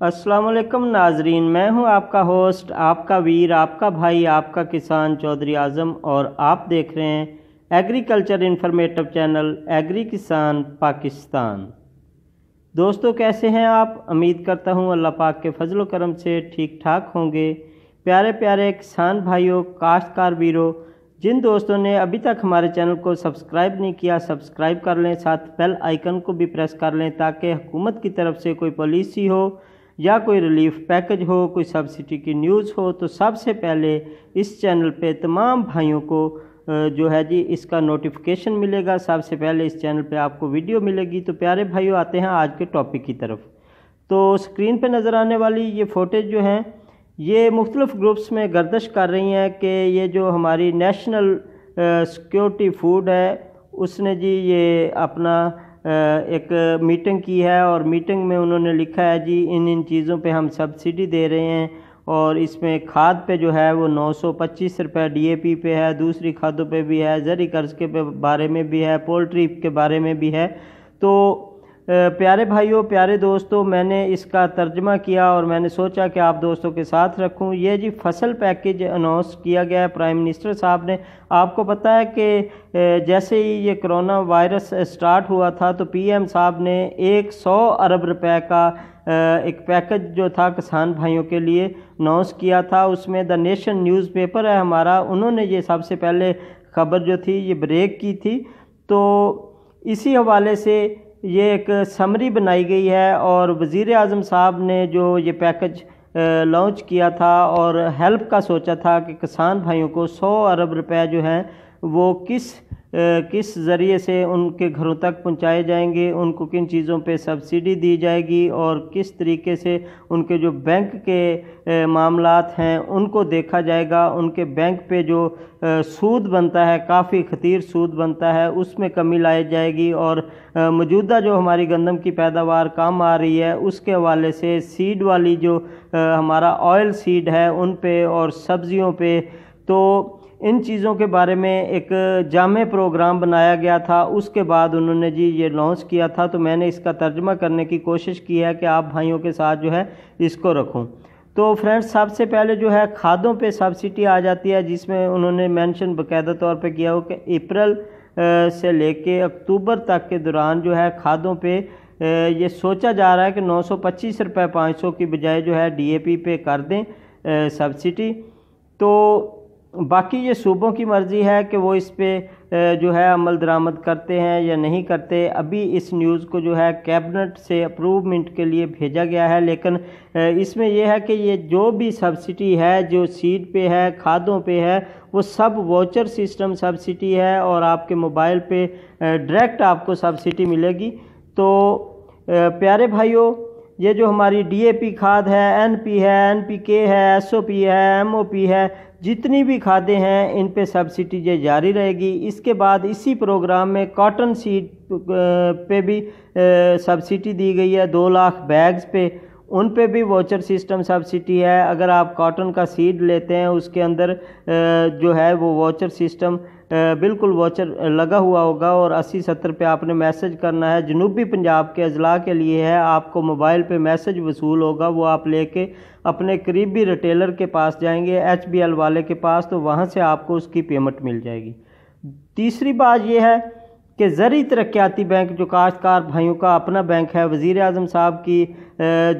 अस्सलाम वालेकुम नाजरीन, मैं हूं आपका होस्ट, आपका वीर, आपका भाई, आपका किसान चौधरी आज़म और आप देख रहे हैं एग्रीकल्चर इन्फॉर्मेटिव चैनल एग्री किसान पाकिस्तान। दोस्तों कैसे हैं आप? उम्मीद करता हूं अल्लाह पाक के फजल व करम से ठीक ठाक होंगे। प्यारे प्यारे किसान भाइयों, काश्तकार वीरों, जिन दोस्तों ने अभी तक हमारे चैनल को सब्सक्राइब नहीं किया, सब्सक्राइब कर लें, साथ बेल आइकन को भी प्रेस कर लें ताकि हुकूमत की तरफ से कोई पॉलिसी हो या कोई रिलीफ पैकेज हो, कोई सब्सिडी की न्यूज़ हो तो सबसे पहले इस चैनल पे तमाम भाइयों को जो है जी इसका नोटिफिकेशन मिलेगा। सबसे पहले इस चैनल पे आपको वीडियो मिलेगी। तो प्यारे भाइयों, आते हैं आज के टॉपिक की तरफ। तो स्क्रीन पे नज़र आने वाली ये फुटेज जो हैं ये मुख्तलिफ ग्रुप्स में गर्दिश कर रही हैं कि ये जो हमारी नेशनल सिक्योरिटी फूड है उसने जी ये अपना एक मीटिंग की है और मीटिंग में उन्होंने लिखा है जी इन चीज़ों पे हम सब्सिडी दे रहे हैं और इसमें खाद पे जो है वो 925 रुपये DAP पे है, दूसरी खादों पे भी है, ज़री कर्ज के बारे में भी है, पोल्ट्री के बारे में भी है। तो प्यारे भाइयों, प्यारे दोस्तों, मैंने इसका तर्जमा किया और मैंने सोचा कि आप दोस्तों के साथ रखूं। ये जी फसल पैकेज अनाउंस किया गया है प्राइम मिनिस्टर साहब ने। आपको पता है कि जैसे ही ये कोरोना वायरस स्टार्ट हुआ था तो PM साहब ने 100 अरब रुपए का एक पैकेज जो था किसान भाइयों के लिए अनाउंस किया था। उसमें द नेशन न्यूज़पेपर है हमारा, उन्होंने ये सबसे पहले खबर जो थी ये ब्रेक की थी। तो इसी हवाले से ये एक समरी बनाई गई है और वज़ीर आज़म साहब ने जो ये पैकेज लॉन्च किया था और हेल्प का सोचा था कि किसान भाइयों को 100 अरब रुपए जो हैं वो किस ज़रिए से उनके घरों तक पहुंचाए जाएंगे, उनको किन चीज़ों पे सब्सिडी दी जाएगी और किस तरीके से उनके जो बैंक के मामलात हैं उनको देखा जाएगा। उनके बैंक पे जो सूद बनता है, काफ़ी खतीर सूद बनता है, उसमें कमी लाई जाएगी और मौजूदा जो हमारी गंदम की पैदावार कम आ रही है उसके हवाले से सीड वाली जो हमारा ऑयल सीड है उन पे और सब्ज़ियों पे, तो इन चीज़ों के बारे में एक जामे प्रोग्राम बनाया गया था। उसके बाद उन्होंने जी ये लॉन्च किया था। तो मैंने इसका तर्जमा करने की कोशिश की है कि आप भाइयों के साथ जो है इसको रखूं। तो फ्रेंड्स, सबसे पहले जो है खादों पे सब्सिडी आ जाती है जिसमें उन्होंने मेंशन बाकायदा तौर पे किया हो कि अप्रैल से लेके अक्टूबर तक के दौरान जो है खादों पे ये सोचा जा रहा है कि 925 रुपये 500 की बजाय जो है DAP पे कर दें सब्सिडी। तो बाकी ये सूबों की मर्ज़ी है कि वो इस पे जो है अमल दरामद करते हैं या नहीं करते। अभी इस न्यूज़ को जो है कैबिनेट से अप्रूवमेंट के लिए भेजा गया है, लेकिन इसमें यह है कि ये जो भी सब्सिडी है जो सीड पे है, खादों पे है, वो सब वाउचर सिस्टम सब्सिडी है और आपके मोबाइल पे डायरेक्ट आपको सब्सिडी मिलेगी। तो प्यारे भाइयों, ये जो हमारी DAP खाद है, NP है, NPK है, SOP है, MOP है, जितनी भी खादें हैं इन पे सब्सिडी ये जारी रहेगी। इसके बाद इसी प्रोग्राम में कॉटन सीड पे भी सब्सिडी दी गई है 2 लाख बैग्स पे, उन पे भी वाउचर सिस्टम सब्सिडी है। अगर आप कॉटन का सीड लेते हैं उसके अंदर जो है वो वाउचर सिस्टम बिल्कुल वाउचर लगा हुआ होगा और 80-70 पे आपने मैसेज करना है। जनूबी पंजाब के अजला के लिए है, आपको मोबाइल पे मैसेज वसूल होगा, वो आप लेके अपने करीबी रिटेलर के पास जाएंगे, HBL वाले के पास, तो वहाँ से आपको उसकी पेमेंट मिल जाएगी। तीसरी बात यह है कि ज़री तरक्याती बैंक जो काश्तकार भाइयों का अपना बैंक है, वज़ीर आज़म साहब की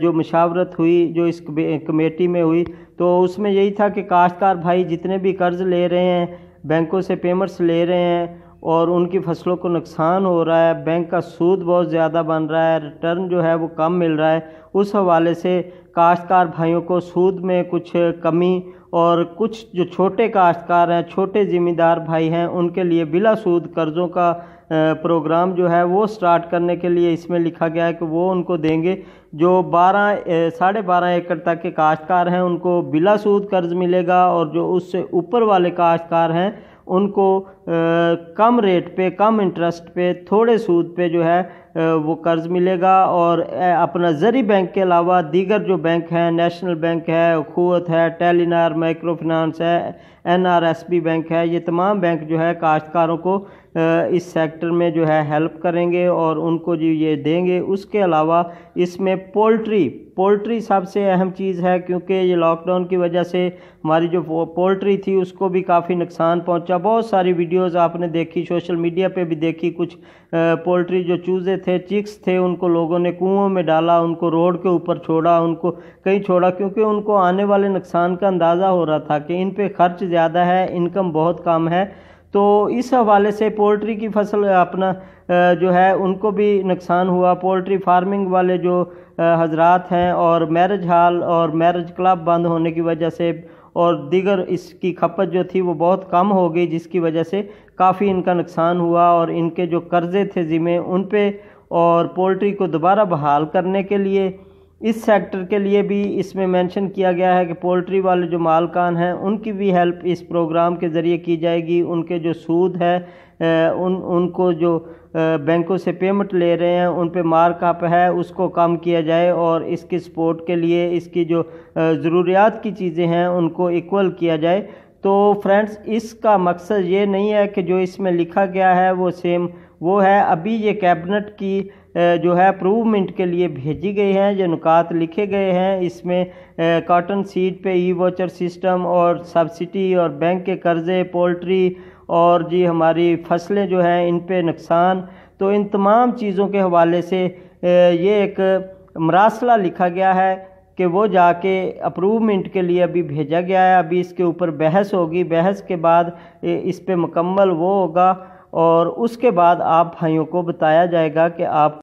जो मशावरत हुई जो इस कमेटी में हुई तो उसमें यही था कि काश्तकार भाई जितने भी कर्ज़ ले रहे हैं, बैंकों से पेमेंट्स ले रहे हैं और उनकी फसलों को नुकसान हो रहा है, बैंक का सूद बहुत ज़्यादा बन रहा है, रिटर्न जो है वो कम मिल रहा है, उस हवाले से काश्तकार भाइयों को सूद में कुछ कमी और कुछ जो छोटे काश्तकार हैं, छोटे ज़िम्मेदार भाई हैं, उनके लिए बिला सूद कर्ज़ों का प्रोग्राम जो है वो स्टार्ट करने के लिए इसमें लिखा गया है कि वो उनको देंगे। जो 12.5 एकड़ तक के काश्तकार हैं उनको बिला सूद कर्ज़ मिलेगा और जो उससे ऊपर वाले काश्तकार हैं उनको कम रेट पे, कम इंटरेस्ट पे, थोड़े सूद पे जो है वो कर्ज़ मिलेगा। और अपना ज़री बैंक के अलावा दीगर जो बैंक हैं, नेशनल बैंक है, अखुवत है, टेलीनार माइक्रो फिनांस है, NRSB बैंक है, ये तमाम बैंक जो है काश्तकारों को इस सेक्टर में जो है हेल्प करेंगे और उनको जो ये देंगे। उसके अलावा इसमें पोल्ट्री सबसे अहम चीज़ है, क्योंकि ये लॉकडाउन की वजह से हमारी जो पोल्ट्री थी उसको भी काफ़ी नुकसान पहुंचा। बहुत सारी वीडियोस आपने देखी, सोशल मीडिया पे भी देखी। कुछ पोल्ट्री जो चूज़े थे, चिक्स थे, उनको लोगों ने कुओं में डाला, उनको रोड के ऊपर छोड़ा, उनको कहीं छोड़ा, क्योंकि उनको आने वाले नुकसान का अंदाज़ा हो रहा था कि इन पे खर्च ज़्यादा है, इनकम बहुत कम है। तो इस हवाले से पोल्ट्री की फसल अपना जो है उनको भी नुकसान हुआ। पोल्ट्री फार्मिंग वाले जो हजरात हैं और मैरिज हॉल और मैरिज क्लब बंद होने की वजह से और दीगर इसकी खपत जो थी वो बहुत कम हो गई, जिसकी वजह से काफ़ी इनका नुकसान हुआ और इनके जो कर्ज़े थे ज़िम्मे उन पे, और पोल्ट्री को दोबारा बहाल करने के लिए इस सेक्टर के लिए भी इसमें मेंशन किया गया है कि पोल्ट्री वाले जो मालकान हैं उनकी भी हेल्प इस प्रोग्राम के ज़रिए की जाएगी। उनके जो सूद है उनको जो बैंकों से पेमेंट ले रहे हैं उन पे मार्कअप है उसको कम किया जाए और इसकी सपोर्ट के लिए इसकी जो ज़रूरियात की चीज़ें हैं उनको इक्वल किया जाए। तो फ्रेंड्स, इसका मकसद ये नहीं है कि जो इसमें लिखा गया है वो सेम वो है। अभी ये कैबिनेट की जो है अप्रूवमेंट के लिए भेजी गई हैं, जो नुकात लिखे गए हैं इसमें कॉटन सीड पे ई वोचर सिस्टम और सब्सिडी और बैंक के कर्ज़े, पोल्ट्री और जी हमारी फसलें जो हैं इन पे नुकसान, तो इन तमाम चीज़ों के हवाले से ये एक मरासला लिखा गया है कि वो जाके अप्रूवमेंट के लिए अभी भेजा गया है। अभी इसके ऊपर बहस होगी, बहस के बाद इस पे मुकम्मल वो होगा और उसके बाद आप भाइयों को बताया जाएगा कि आप